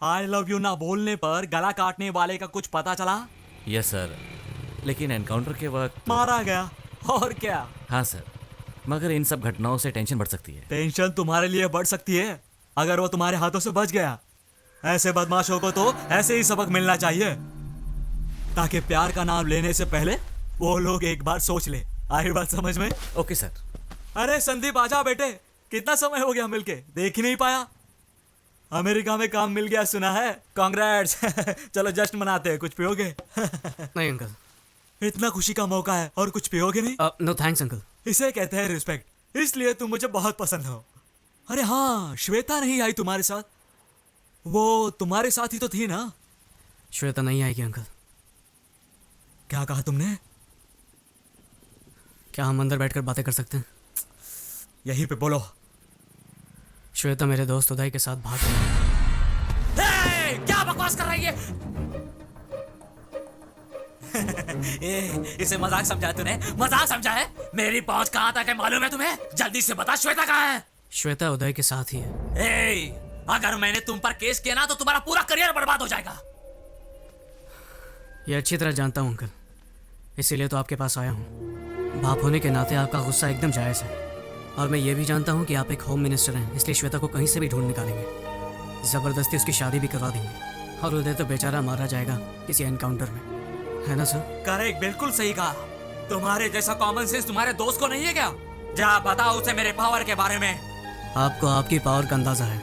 I love you ना बोलने पर गला काटने वाले का कुछ पता चला? यस सर, लेकिन एनकाउंटर के वक्त मारा गया और क्या। हाँ सर, मगर इन सब घटनाओं से टेंशन बढ़ सकती है। टेंशन तुम्हारे लिए बढ़ सकती है अगर वो तुम्हारे हाथों से बच गया। ऐसे बदमाशों को तो ऐसे ही सबक मिलना चाहिए, ताकि प्यार का नाम लेने से पहले वो लोग एक बार सोच ले। आई बात समझ में? Okay sir. अरे संदीप आजा बेटे, कितना समय हो गया मिलके, देख ही नहीं पाया। अमेरिका में काम मिल गया सुना है, कांग्रेट्स। चलो जश्न मनाते हैं, कुछ पियोगे? नहीं अंकल। इतना खुशी का मौका है और कुछ पियोगे नहीं? No thanks uncle. इसे कहते हैं रिस्पेक्ट, इसलिए तुम मुझे बहुत पसंद हो। अरे हाँ, श्वेता नहीं आई तुम्हारे साथ? वो तुम्हारे साथ ही तो थी ना? श्वेता नहीं आएगी अंकल। क्या कहा तुमने? क्या हम अंदर बैठकर बातें कर सकते हैं? यहीं पे बोलो। श्वेता मेरे दोस्त उदय के साथ भाग गई। क्या बकवास कर रही है? इसे मजाक समझा तूने? मजाक समझा है? मेरी पहुंच कहां तक है मालूम है तुम्हें? जल्दी से बता, श्वेता कहां है? श्वेता उदय के साथ ही है। अगर मैंने तुम पर केस किया ना तो तुम्हारा पूरा करियर बर्बाद हो जाएगा। ये अच्छी तरह जानता हूँ अंकल, इसीलिए तो आपके पास आया हूँ। बाप होने के नाते आपका गुस्सा एकदम जायज़ है, और मैं ये भी जानता हूँ कि आप एक होम मिनिस्टर हैं, इसलिए श्वेता को कहीं से भी ढूंढ निकालेंगे, ज़बरदस्ती उसकी शादी भी करवा देंगे, और उदय तो बेचारा मारा जाएगा किसी एनकाउंटर में, है ना सर? करेक्ट, बिल्कुल सही कहा। तुम्हारे जैसा कॉमन सेंस तुम्हारे दोस्त को नहीं है क्या? जा बताओ उसे मेरे पावर के बारे में। आपको आपकी पावर का अंदाजा है,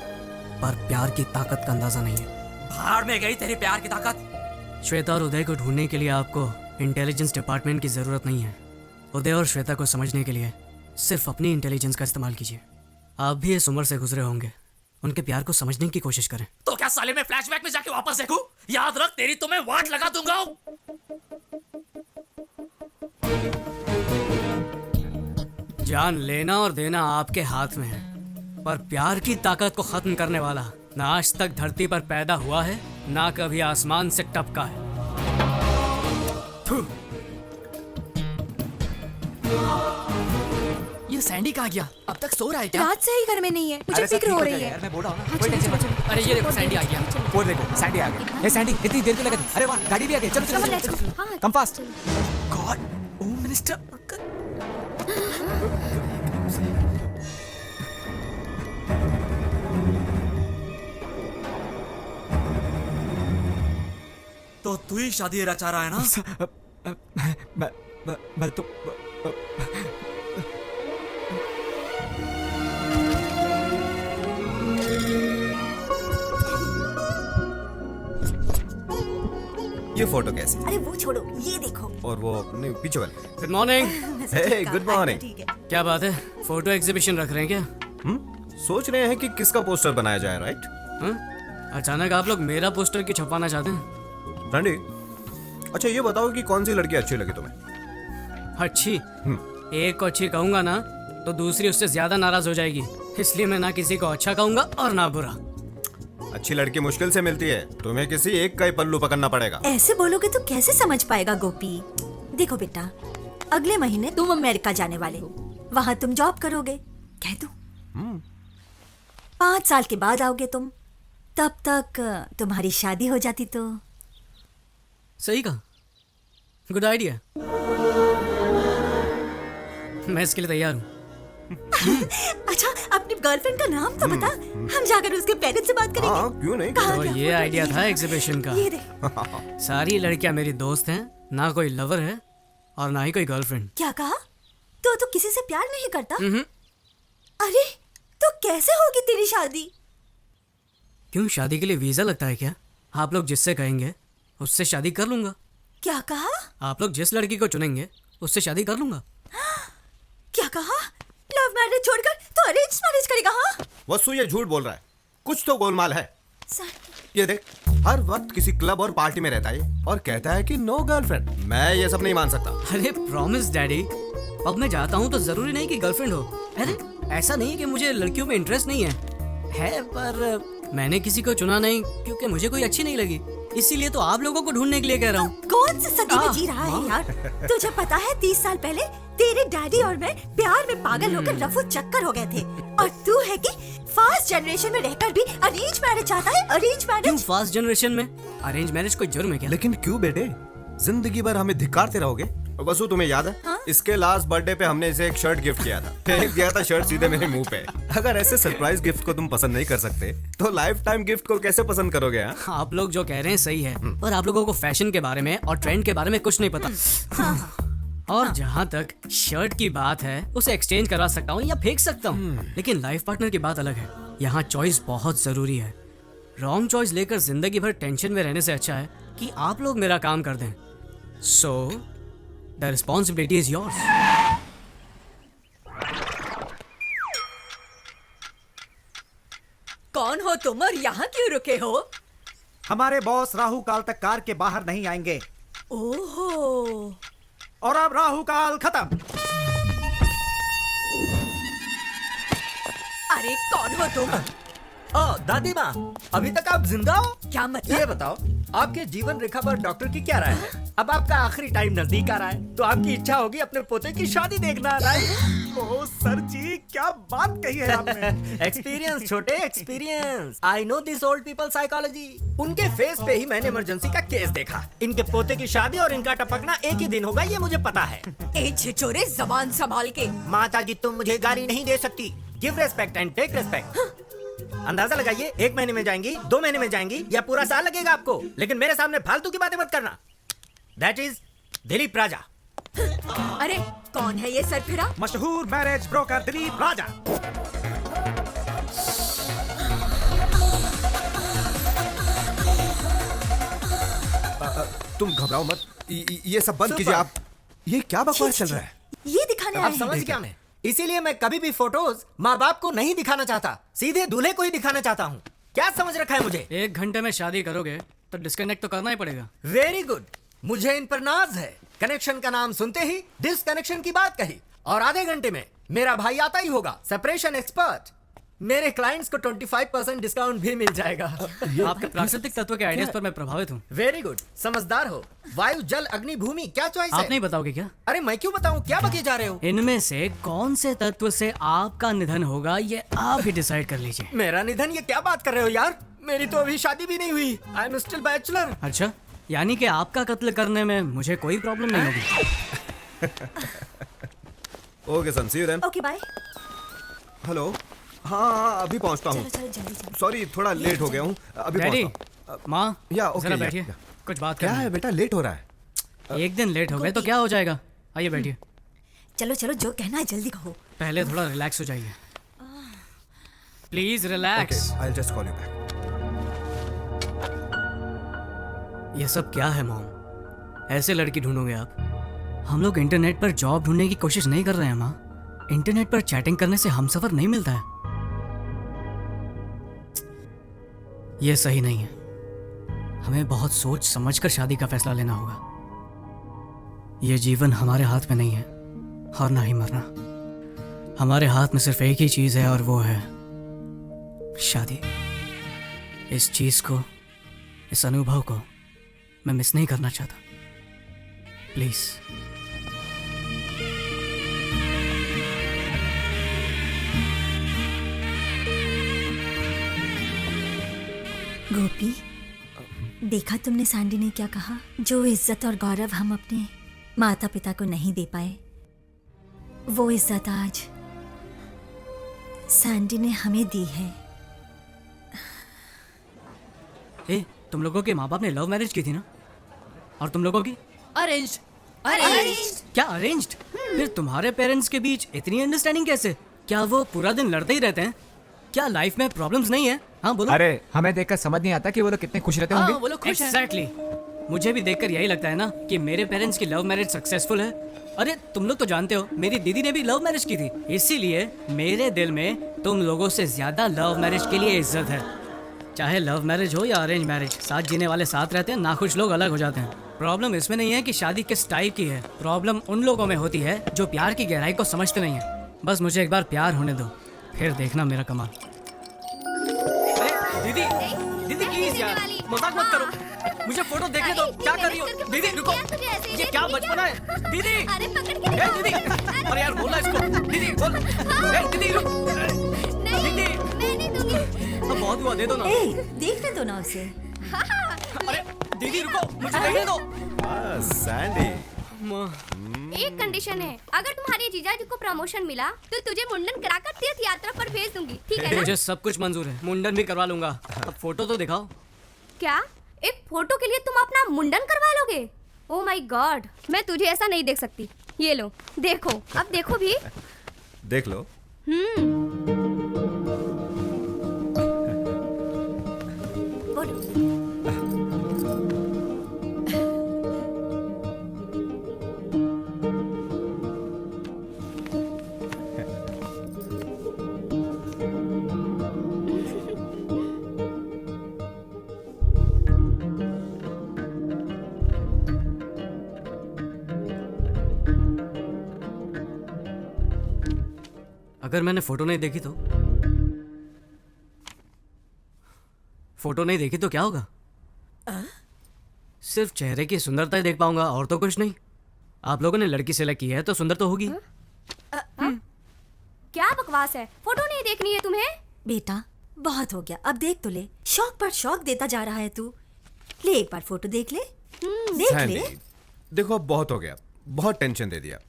पर प्यार की ताकत का अंदाजा नहीं है। भाड़ में गई तेरी प्यार की ताकत। श्वेता और उदय को ढूंढने के लिए आपको इंटेलिजेंस डिपार्टमेंट की ज़रूरत नहीं है। उदय और श्वेता को समझने के लिए सिर्फ अपनी इंटेलिजेंस का इस्तेमाल कीजिए। आप भी इस उम्र से गुजरे होंगे, उनके प्यार को समझने की कोशिश करें। तो क्या साले में फ्लैशबैक में जाके वापस देखूं? याद रख, तेरी तो मैं वाट लगा दूंगा। जान लेना और देना आपके हाथ में है, पर प्यार की ताकत को खत्म करने वाला ना आज तक धरती पर पैदा हुआ है, ना कभी आसमान से टपका है। ये सैंडी कहाँ गया? अब तक सो रहा है क्या? रात से ही घर में नहीं है, मुझे फिक्र हो रही है। यार मैं बोल रहा हूँ ना, हाँ, कोई चलो, टेंशन मत चलो, लो। अरे ये देखो सैंडी आ गया। वो देखो सैंडी आ गया। हे सैंडी, इतनी देर क्यों लगा दी? अरे वाह, गाड़ी भी आ गई। चलो चलो Come on, चलो let's go. चलो। हाँ, कम फास्ट। चलो। God, home minister. तो तू ही शादी रचा रहा है ना? मैं तो ये फोटो कैसी? अरे वो छोड़ो, ये देखो। और वो नहीं, पीछे वाले। Good morning. Hey good morning. ठीक है। क्या बात है, फोटो एग्जीबिशन रख रहे हैं क्या? सोच रहे हैं कि किसका पोस्टर बनाया जाए, राइट? हाँ? अचानक आप लोग मेरा पोस्टर क्यों छपवाना चाहते हैं? रंडी, अच्छा ये बताओ कि कौन सी लड़की अच्छी लगी तुम्हें? अच्छी? एक को अच्छी कहूंगा ना तो दूसरी उससे ज्यादा नाराज हो जाएगी, इसलिए मैं ना किसी को अच्छा कहूंगा और ना बुरा। अच्छी लड़की मुश्किल से मिलती है, तुम्हें किसी एक का ही पल्लू पकड़ना पड़ेगा। ऐसे बोलोगे तो कैसे समझ पाएगा गोपी? देखो बेटा, अगले महीने तुम अमेरिका जाने वाले हो, वहाँ तुम जॉब करोगे, कह दो। 5 साल के बाद आओगे तुम, तब तक तुम्हारी शादी हो जाती तो। सही कहा, गुड आइडिया। मैं इसके लिए तैयार हूँ। अच्छा, अपनी गर्लफ्रेंड का नाम तो बता, हम जाकर उसके पेरेंट्स से बात करेंगे। हाँ, क्यों नहीं? कहाँ और गया ये फोटो? आइडिया था एग्जीबिशन का। ये देख। सारी लड़कियां मेरी दोस्त हैं, ना कोई लवर है और ना ही कोई गर्लफ्रेंड। क्या कहा? तो किसी से प्यार नहीं करता? अरे तो कैसे होगी तेरी शादी? क्यों, शादी के लिए वीजा लगता है क्या? आप लोग जिससे कहेंगे उससे शादी कर लूंगा। क्या कहा? आप लोग जिस लड़की को चुनेंगे उससे शादी कर लूंगा। क्या कहा? लव मैरिज छोड़कर तो अरेंज मैरिज करेगा? हाँ वसु ये झूठ बोल रहा है, कुछ तो गोलमाल है। सर, ये देख, हर वक्त किसी क्लब और पार्टी में रहता है और कहता है कि नो गर्लफ्रेंड। मैं ये सब नहीं मान सकता। अरे प्रॉमिस डैडी, अब मैं जाता हूँ तो जरूरी नहीं कि गर्लफ्रेंड हो। अरे ऐसा नहीं है कि मुझे लड़कियों में इंटरेस्ट नहीं है, पर मैंने किसी को चुना नहीं क्योंकि मुझे कोई अच्छी नहीं लगी, इसीलिए तो आप लोगों को ढूंढने के लिए कह रहा हूँ। कौन सी सदी में जी रहा है यार? तुझे पता है 30 साल पहले तेरे डैडी और मैं प्यार में पागल होकर रफू चक्कर हो गए थे। और तू है कि फास्ट जनरेशन में रहकर भी अरेंज मैरिज चाहता है? अरेंज क्यों मैरिज? फास्ट जनरेशन में अरेंज मैरिज कोई जुर्म है क्या? लेकिन क्यों बेटे, जिंदगी भर हमें धिक्कारते रहोगे? वसु तुम्हें याद है इसके लास्ट बर्थडे पे हमने इसे एक शर्ट गिफ्ट किया था, फेंक दिया था शर्ट सीधे मेरे मुंह पे। अगर ऐसे सरप्राइज गिफ्ट को तुम पसंद नहीं कर सकते तो लाइफ टाइम गिफ्ट को कैसे पसंद करोगे? हाँ? आप लोग जो कह रहे हैं सही है, पर आप लोगों को फैशन के बारे में और ट्रेंड के बारे में कुछ नहीं पता। और जहाँ तक शर्ट की बात है, उसे एक्सचेंज करवा सकता हूँ या फेंक सकता हूँ, लेकिन लाइफ पार्टनर की बात अलग है। यहाँ चॉइस बहुत जरूरी है। रॉन्ग चॉइस लेकर जिंदगी भर टेंशन में रहने से अच्छा है कि आप लोग मेरा काम कर दें। So the responsibility is yours. कौन हो तुम और यहाँ क्यों रुके हो? हमारे बॉस राहु काल तक कार के बाहर नहीं आएंगे ओहो, और अब राहु काल खत्म। अरे कौन हो तुम? ओ दादी माँ, अभी तक आप जिंदा हो? क्या मतलब? ये बताओ, आपके जीवन रेखा पर डॉक्टर की क्या राय है? अब आपका आखिरी टाइम नजदीक आ रहा है, तो आपकी इच्छा होगी अपने पोते की शादी देखना, राइट? ओ सर जी, क्या बात कही है आपने। एक्सपीरियंस छोटे, experience. I know this old people psychology. उनके फेस पे ही मैंने इमरजेंसी का केस देखा। इनके पोते की शादी और इनका टपकना एक ही दिन होगा, ये मुझे पता है। ए छिछोरे, जबान संभाल के। माता जी, तुम मुझे गाली नहीं दे सकती। Give respect and take respect. अंदाजा लगाइए, 1 महीने में जाएंगी, 2 महीने में जाएंगी, या पूरा साल लगेगा आपको। लेकिन मेरे सामने फालतू की बातें मत करना। दैट इज दिलीप राजा। अरे कौन है ये सरफिरा? मशहूर मैरिज ब्रोकर दिलीप राजा। तुम घबराओ मत, ये सब बंद कीजिए आप। ये क्या बकवास चल रहा है? ये दिखाने आए आप हैं। समझ क्या मैं? इसीलिए मैं कभी भी फोटोज माँ बाप को नहीं दिखाना चाहता, सीधे दूल्हे को ही दिखाना चाहता हूँ। क्या समझ रखा है मुझे? 1 घंटे में शादी करोगे तो डिस्कनेक्ट तो करना ही पड़ेगा। वेरी गुड, मुझे इन पर नाज है। कनेक्शन का नाम सुनते ही डिसकनेक्शन की बात कही, और आधे घंटे में मेरा भाई आता ही होगा, सेपरेशन एक्सपर्ट। मेरे क्लाइंट्स को 25% डिस्काउंट भी मिल जाएगा। आपके प्राकृतिक तत्व के आइडियाज पर मैं प्रभावित हूँ। वेरी गुड, समझदार हो। वायु, जल, अग्नि, भूमि, क्या चॉइस है? आप नहीं बताओगे क्या? अरे मैं क्यों बताऊं, क्या बके जा रहे हो? इनमें से कौन से तत्व से आपका निधन होगा, ये आप ही डिसाइड कर लीजिए। मेरा निधन? ये क्या बात कर रहे हो यार? मेरी तो अभी शादी भी नहीं हुई। I am still bachelor. अच्छा, यानी कि आपका कत्ल करने में मुझे कोई प्रॉब्लम नहीं होगी। Okay son, see you then. Okay bye. Hello, हाँ अभी पहुंचता हूँ। चलो चलो जल्दी जल्दी। सॉरी, थोड़ा लेट हो गया हूँ, अभी डैडी, पहुंचता हूँ। माँ, या, ओके, जरा या, बैठिए, या। कुछ बात क्या करनी है बेटा, लेट हो रहा है? है। एक दिन लेट हो गए तो क्या हो जाएगा? आइए बैठिए। चलो चलो, जो कहना है जल्दी कहो। पहले थोड़ा रिलैक्स हो जाइए, please relax. I will just call you back. ये सब क्या है मॉम? ऐसे लड़की ढूंढोगे आप? हम लोग इंटरनेट पर जॉब ढूंढने की कोशिश नहीं कर रहे हैं माँ। इंटरनेट पर चैटिंग करने से हमसफर नहीं मिलता है। ये सही नहीं है। हमें बहुत सोच समझकर शादी का फैसला लेना होगा। ये जीवन हमारे हाथ में नहीं है, और ना ही मरना। हमारे हाथ में सिर्फ एक ही चीज है, और वो है शादी। इस चीज को, इस अनुभव को मैं मिस नहीं करना चाहता। प्लीज। गोपी, देखा तुमने सैंडी ने क्या कहा? जो इज्जत और गौरव हम अपने माता पिता को नहीं दे पाए, वो इज्जत आज सैंडी ने हमें दी है। ए, तुम लोगों के माँ बाप ने लव मैरिज की थी ना? और तुम लोगों की? अरेंज्ड। क्या अरेंज्ड? फिर तुम्हारे पेरेंट्स के बीच इतनी अंडरस्टैंडिंग कैसे? क्या वो पूरा दिन लड़ते ही रहते हैं? क्या लाइफ में प्रॉब्लम्स नहीं है? हाँ बोलो। अरे हमें देखकर समझ नहीं आता कि वो लोग कितने खुश रहते होंगे। वो लोग खुश हैं। एग्जैक्टली। मुझे भी देखकर यही लगता है ना कि मेरे पेरेंट्स की लव मैरिज सक्सेसफुल है। अरे तुम लोग तो जानते हो, मेरी दीदी ने भी लव मैरिज की थी, इसीलिए मेरे दिल में तुम लोगों से ज्यादा लव मैरिज के लिए इज्जत है। चाहे लव मैरिज हो या अरेंज मैरिज, साथ जीने वाले साथ रहते हैं, नाखुश लोग अलग हो जाते हैं। प्रॉब्लम इसमें नहीं है कि शादी किस टाइप की है, प्रॉब्लम उन लोगों में होती है जो प्यार की गहराई को समझते नहीं है। बस मुझे एक बार प्यार होने दो, फिर देखना मेरा कमाल। दीदी, दीदी प्लीज यार, मजाक मत करो, मुझे फोटो देखने दो। क्या कर रही हो दीदी? रुको, ये क्या बचपना है? दीदी, दीदी, अरे यार बोलना इसको। दीदी बोल, दीदी रुक। अब बहुत हुआ, दे दो ना। ए, देखने दो ना उसे। अरे दीदी रुको, मुझे देखने दो। सैंडी, एक कंडीशन है, अगर तुम्हारे जीजाजी को प्रमोशन मिला तो तुझे मुंडन कराकर तीर्थ यात्रा पर भेज दूंगी, ठीक है ना? मुझे सब कुछ मंजूर है, मुंडन भी करवा लूंगा। अब फोटो तो दिखाओ। क्या एक फोटो के लिए तुम अपना मुंडन करवा लोगे? ओ माय गॉड, मैं तुझे ऐसा नहीं देख सकती। ये लो, देखो, अब देखो भी। देख लो। बोलो। अगर मैंने फोटो नहीं देखी तो? फोटो नहीं देखी तो क्या होगा? सिर्फ चेहरे की सुंदरता ही देख पाऊंगा और तो कुछ नहीं। आप लोगों ने लड़की सेलेक्ट की है तो सुंदर तो होगी। क्या बकवास है, फोटो नहीं देखनी है तुम्हें? बेटा बहुत हो गया, अब देख तो ले। शौक पर शौक देता जा रहा है तू। ले एक बार फोटो देख ले, देख सैंडी, ले। देखो अब बहुत हो गया, बहुत टेंशन दे दिया।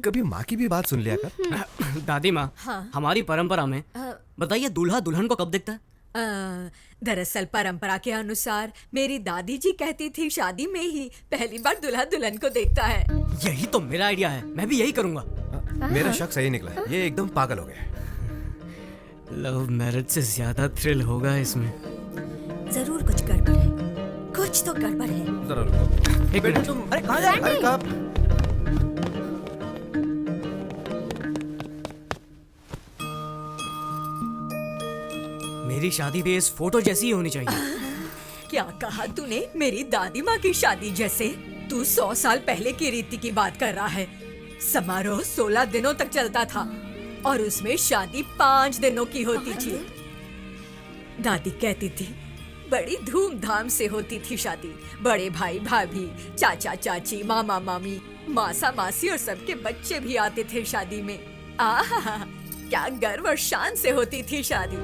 कभी माँ की भी बात सुन लिया कर। दादी माँ, हमारी परंपरा में बताइए दूल्हा दुल्हन को कब देखता है? दरअसल परंपरा के अनुसार मेरी दादी जी कहती थी शादी में ही पहली बार दूल्हा दुल्हन को देखता है। यही तो मेरा आइडिया है, मैं भी यही करूंगा। मेरा शक सही निकला है, ये एकदम पागल हो गया। लव मैरिज से ज्यादा थ्रिल होगा इसमें। जरूर कुछ गड़बड़ है, कुछ तो गड़बड़ है। जरा रुको। एक बेटे मिनट। तुम, अरे कहाँ जा रहे? अरे कहाँ? मेरी शादी भी इस फोटो जैसी ही होनी चाहिए। क्या कहा तूने? मेरी दादी माँ की शादी जैसे? तू 100 साल पहले की रीति की बात कर रहा है। समारोह 16 दिनों तक चलता था और उसमें शादी 5 दिनों की होती थी। दादी कहती थी बड़ी धूमधाम से होती थी शादी। बड़े भाई भाभी, चाचा चाची, मामा मामी, मासा मासी और सबके बच्चे भी आते थे शादी में। आहा, क्या गर्व और शान से होती थी शादी।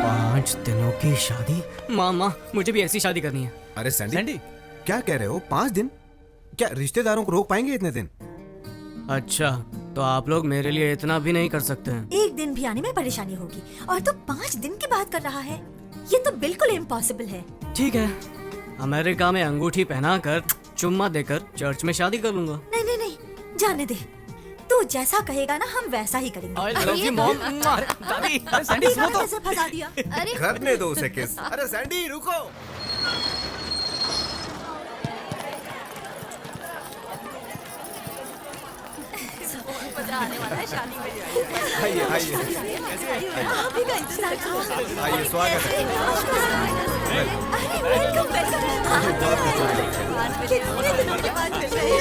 5 दिनों की शादी? माँ, मुझे भी ऐसी शादी करनी है। अरे सैंडी, क्या कह रहे हो? 5 दिन? क्या रिश्तेदारों को रोक पाएंगे इतने दिन? अच्छा, तो आप लोग मेरे लिए इतना भी नहीं कर सकते हैं? एक दिन भी आने में परेशानी होगी और तू 5 दिन की बात कर रहा है। ये तो बिल्कुल इम्पॉसिबल है। ठीक है, अमेरिका में अंगूठी पहनाकर चुम्मा देकर चर्च में शादी कर लूंगा। नहीं नहीं नहीं, जाने दे। तू जैसा कहेगा ना हम वैसा ही करेंगे। I love you, mom. दादी, अरे सैंडी सुनो तो। कैसे फंसा दिया? अरे करने दो उसे किस। अरे सैंडी रुको। आइए आइए अभी का इंतजार करो। आइए, स्वागत है। Welcome welcome. कितने दिनों के बाद मिल रहे